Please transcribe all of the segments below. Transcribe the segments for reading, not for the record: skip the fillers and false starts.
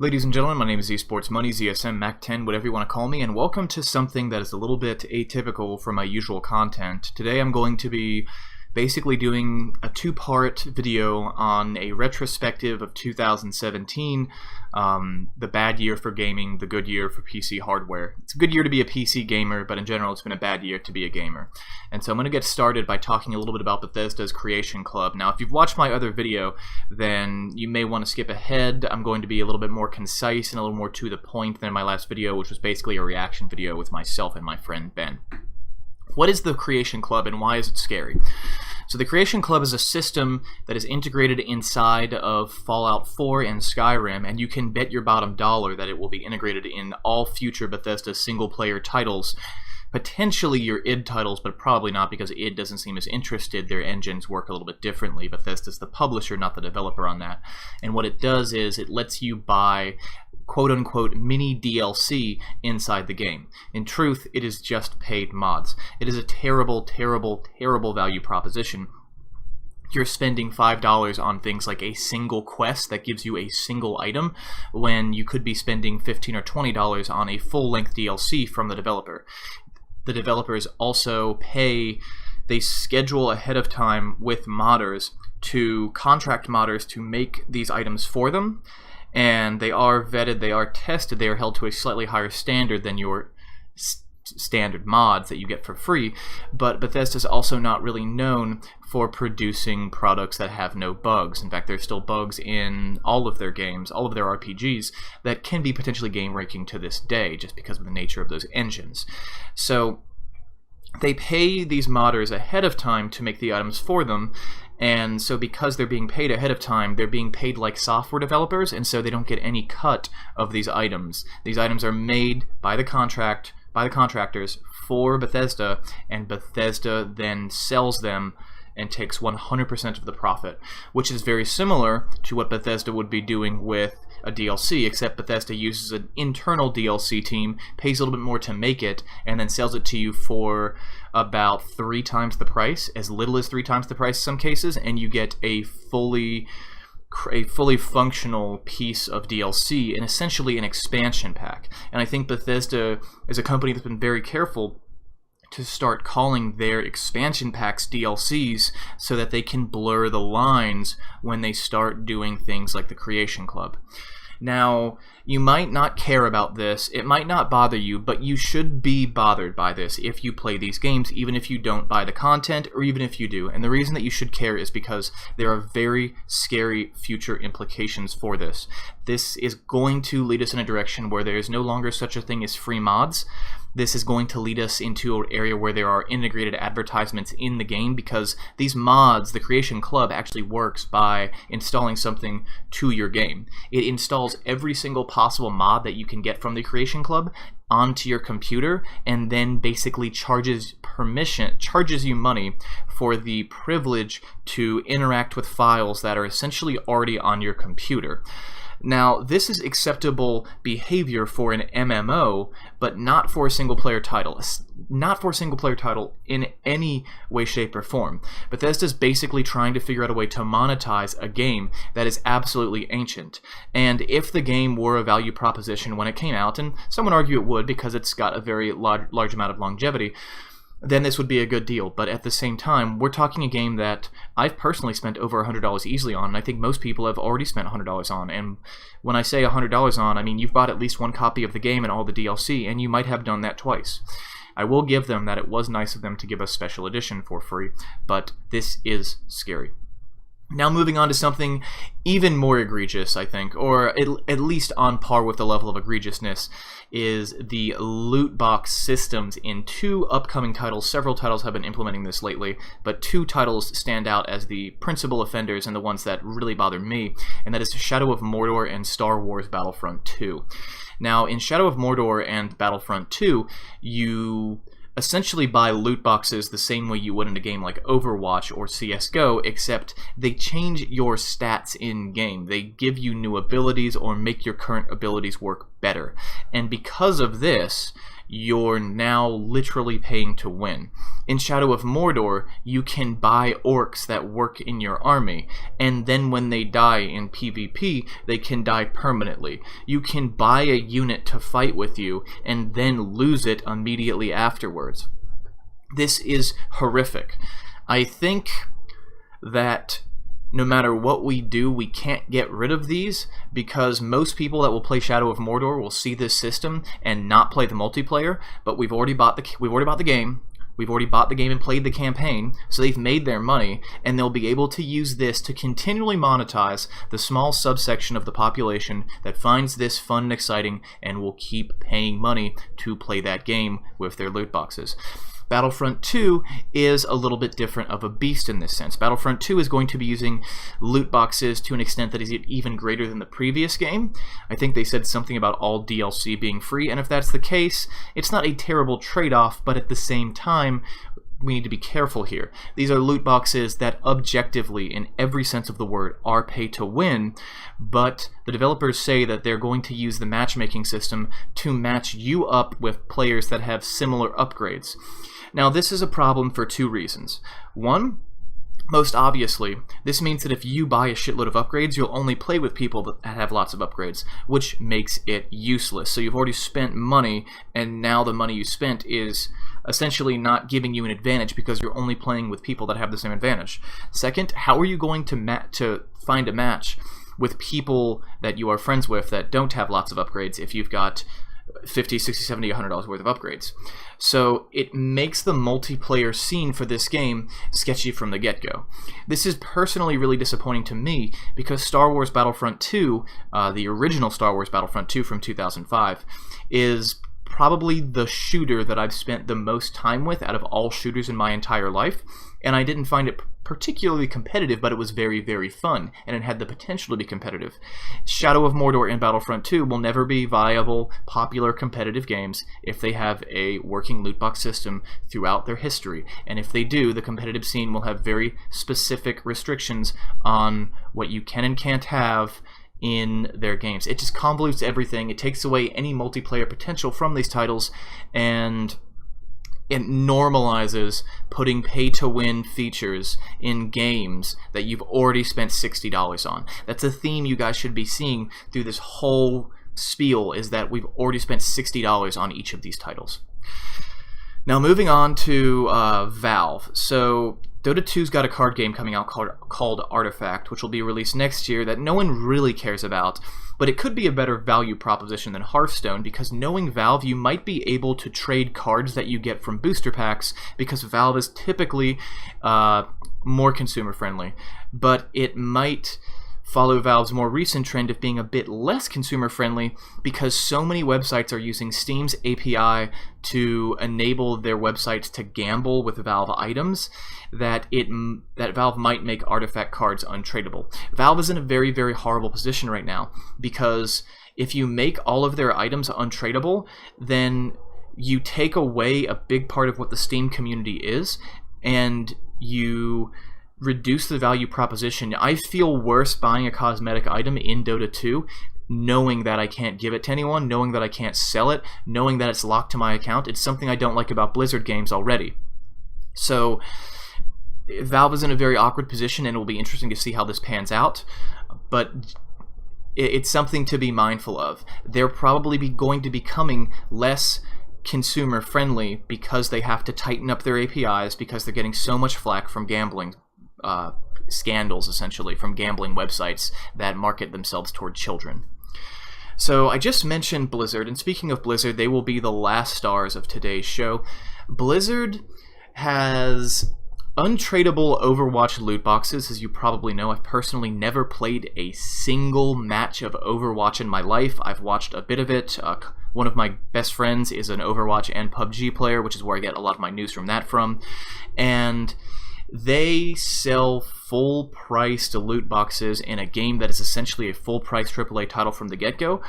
Ladies and gentlemen, my name is Esports Money, ZSM, Mac10, whatever you want to call me, and welcome to something that is a little bit atypical from my usual content. Today I'm going to be basically doing a two-part video on a retrospective of 2017, the bad year for gaming, the good year for PC hardware. It's a good year to be a PC gamer, but in general it's been a bad year to be a gamer. And so I'm going to get started by talking a little bit about Bethesda's Creation Club. Now, if you've watched my other video, then you may want to skip ahead. I'm going to be a little bit more concise and a little more to the point than my last video, which was basically a reaction video with myself and my friend Ben. What is the Creation Club and why is it scary? So the Creation Club is a system that is integrated inside of Fallout 4 and Skyrim, and you can bet your bottom dollar that it will be integrated in all future Bethesda single-player titles. Potentially your id titles, but probably not because id doesn't seem as interested. Their engines work a little bit differently. Bethesda's the publisher, not the developer on that. And what it does is it lets you buy quote-unquote mini DLC inside the game. In truth, it is just paid mods. It is a terrible, terrible, terrible value proposition. You're spending $5 on things like a single quest that gives you a single item when you could be spending $15 or $20 on a full-length DLC from the developer. The developers also they schedule ahead of time with modders to contract modders to make these items for them. And they are vetted, they are tested, they are held to a slightly higher standard than your standard mods that you get for free. But Bethesda's also not really known for producing products that have no bugs. In fact, there's still bugs in all of their games, all of their RPGs, that can be potentially game-breaking to this day just because of the nature of those engines. So they pay these modders ahead of time to make the items for them, and so because they're being paid ahead of time, they're being paid like software developers, and so they don't get any cut of these items. These items are made by the contractors for Bethesda, and Bethesda then sells them and takes 100% of the profit, which is very similar to what Bethesda would be doing with a DLC, except Bethesda uses an internal DLC team, pays a little bit more to make it, and then sells it to you for about 3 times the price, as little as 3 times the price in some cases, and you get a fully functional piece of DLC and essentially an expansion pack. And I think Bethesda is a company that's been very careful to start calling their expansion packs DLCs so that they can blur the lines when they start doing things like the Creation Club. Now, you might not care about this, it might not bother you, but you should be bothered by this if you play these games, even if you don't buy the content, or even if you do. And the reason that you should care is because there are very scary future implications for this. This is going to lead us in a direction where there is no longer such a thing as free mods. This is going to lead us into an area where there are integrated advertisements in the game, because these mods, the Creation Club, actually works by installing something to your game. It installs every single possible mod that you can get from the Creation Club onto your computer, and then basically charges you money for the privilege to interact with files that are essentially already on your computer. Now, this is acceptable behavior for an MMO, but not for a single-player title. Not for a single-player title in any way, shape, or form. Bethesda's basically trying to figure out a way to monetize a game that is absolutely ancient. And if the game were a value proposition when it came out, and some would argue it would because it's got a very large amount of longevity, then this would be a good deal. But at the same time, we're talking a game that I've personally spent over $100 easily on, and I think most people have already spent $100 on. And when I say $100 on, I mean you've bought at least one copy of the game and all the DLC, and you might have done that twice. I will give them that it was nice of them to give us Special Edition for free, but this is scary. Now moving on to something even more egregious, I think, or at least on par with the level of egregiousness, is the loot box systems in 2 upcoming titles. Several titles have been implementing this lately, but 2 titles stand out as the principal offenders and the ones that really bother me, and that is Shadow of Mordor and Star Wars Battlefront II. Now, in Shadow of Mordor and Battlefront II, you essentially buy loot boxes the same way you would in a game like Overwatch or CSGO, except they change your stats in-game. They give you new abilities or make your current abilities work better. And because of this, you're now literally paying to win. In Shadow of Mordor, you can buy orcs that work in your army, and then when they die in PvP, they can die permanently. You can buy a unit to fight with you, and then lose it immediately afterwards. This is horrific. I think that no matter what we do, we can't get rid of these, because most people that will play Shadow of Mordor will see this system and not play the multiplayer. But we've already bought the game. We've already bought the game and played the campaign, so they've made their money, and they'll be able to use this to continually monetize the small subsection of the population that finds this fun and exciting and will keep paying money to play that game with their loot boxes. Battlefront 2 is a little bit different of a beast in this sense. Battlefront 2 is going to be using loot boxes to an extent that is even greater than the previous game. I think they said something about all DLC being free, and if that's the case, it's not a terrible trade-off, but at the same time, we need to be careful here. These are loot boxes that objectively, in every sense of the word, are pay to win, but the developers say that they're going to use the matchmaking system to match you up with players that have similar upgrades. Now, this is a problem for two reasons. One, most obviously, this means that if you buy a shitload of upgrades, you'll only play with people that have lots of upgrades, which makes it useless. So you've already spent money, and now the money you spent is essentially not giving you an advantage because you're only playing with people that have the same advantage. Second, how are you going to find a match with people that you are friends with that don't have lots of upgrades if you've got $50, $60, $70, $100 worth of upgrades? So it makes the multiplayer scene for this game sketchy from the get-go. This is personally really disappointing to me because Star Wars Battlefront II, the original Star Wars Battlefront II from 2005, is probably the shooter that I've spent the most time with out of all shooters in my entire life, and I didn't find it particularly competitive, but it was very, very fun, and it had the potential to be competitive. Shadow of Mordor and Battlefront 2 will never be viable, popular, competitive games if they have a working loot box system throughout their history, and if they do, the competitive scene will have very specific restrictions on what you can and can't have in their games. It just convolutes everything. It takes away any multiplayer potential from these titles, and it normalizes putting pay-to-win features in games that you've already spent $60 on. That's a theme you guys should be seeing through this whole spiel, is that we've already spent $60 on each of these titles. Now moving on to Valve. So Dota 2's got a card game coming out called Artifact, which will be released next year, that no one really cares about, but it could be a better value proposition than Hearthstone, because knowing Valve, you might be able to trade cards that you get from booster packs, because Valve is typically more consumer friendly, but it might follow Valve's more recent trend of being a bit less consumer-friendly, because so many websites are using Steam's API to enable their websites to gamble with Valve items that Valve might make Artifact cards untradeable. Valve is in a very, very horrible position right now, because if you make all of their items untradeable, then you take away a big part of what the Steam community is, and you reduce the value proposition. I feel worse buying a cosmetic item in Dota 2 knowing that I can't give it to anyone, knowing that I can't sell it, knowing that it's locked to my account. It's something I don't like about Blizzard games already. So Valve is in a very awkward position, and it will be interesting to see how this pans out, but it's something to be mindful of. They're probably going to be becoming less consumer friendly because they have to tighten up their APIs, because they're getting so much flack from gambling scandals, essentially, from gambling websites that market themselves toward children. So I just mentioned Blizzard, and speaking of Blizzard, they will be the last stars of today's show. Blizzard has untradeable Overwatch loot boxes, as you probably know. I've personally never played a single match of Overwatch in my life. I've watched a bit of it. One of my best friends is an Overwatch and PUBG player, which is where I get a lot of my news from that from. And they sell full-priced loot boxes in a game that is essentially a full-price AAA title from the get-go,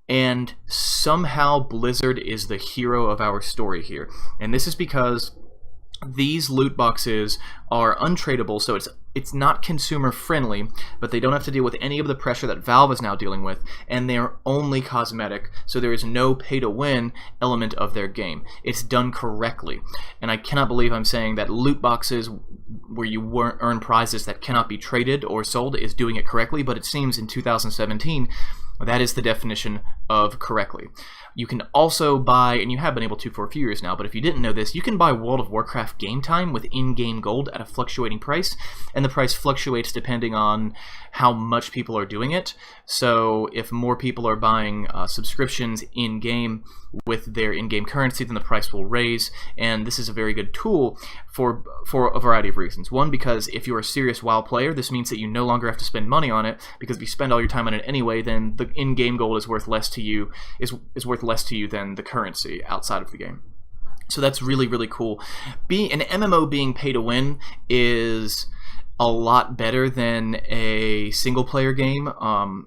and somehow Blizzard is the hero of our story here. And this is because these loot boxes are untradeable, so it's not consumer friendly, but they don't have to deal with any of the pressure that Valve is now dealing with, and they're only cosmetic, so there is no pay-to-win element of their game. It's done correctly, and I cannot believe I'm saying that loot boxes where you earn prizes that cannot be traded or sold is doing it correctly, but it seems in 2017 that is the definition of correctly. You can also buy, and you have been able to for a few years now, but if you didn't know this, you can buy World of Warcraft game time with in-game gold at a fluctuating price, and the price fluctuates depending on how much people are doing it. So if more people are buying subscriptions in-game with their in-game currency, then the price will raise, and this is a very good tool for a variety of reasons. One, because if you're a serious WoW player, this means that you no longer have to spend money on it, because if you spend all your time on it anyway, then the in-game gold is worth less to you, is worth less to you than the currency outside of the game. So that's really, really cool. An MMO being pay to win is a lot better than a single-player game.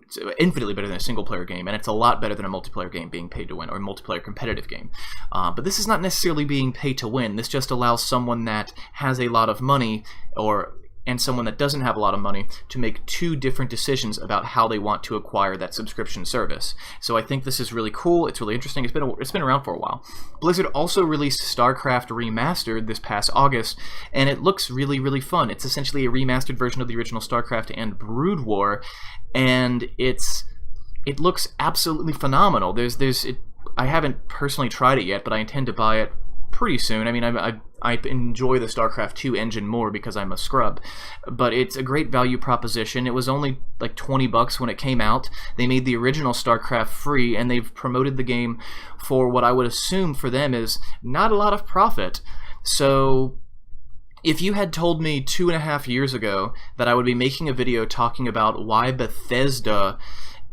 It's infinitely better than a single-player game, and it's a lot better than a multiplayer game being paid to win, or a multiplayer competitive game. But this is not necessarily being paid to win. This just allows someone that has a lot of money, and someone that doesn't have a lot of money, to make two different decisions about how they want to acquire that subscription service. So I think this is really cool. It's really interesting. It's been around for a while. Blizzard also released Starcraft Remastered this past August, and it looks really, really fun. It's essentially a remastered version of the original Starcraft and Brood War, and it looks absolutely phenomenal. I haven't personally tried it yet, but I intend to buy it pretty soon. I mean, I enjoy the Starcraft II engine more because I'm a scrub, but it's a great value proposition. It was only like $20 when it came out. They made the original Starcraft free, and they've promoted the game for what I would assume for them is not a lot of profit. So if you had told me 2.5 years ago that I would be making a video talking about why Bethesda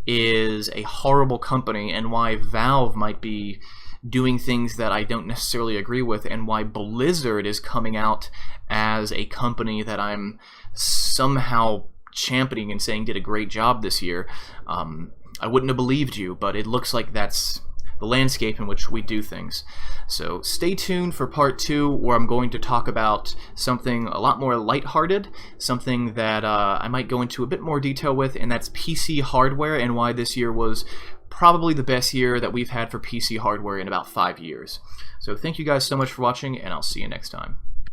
is a horrible company and why Valve might be doing things that I don't necessarily agree with, and why Blizzard is coming out as a company that I'm somehow championing and saying did a great job this year, I wouldn't have believed you, but it looks like that's the landscape in which we do things. So stay tuned for part 2, where I'm going to talk about something a lot more lighthearted, something that I might go into a bit more detail with, and that's PC hardware, and why this year was probably the best year that we've had for PC hardware in about 5 years. So thank you guys so much for watching, and I'll see you next time.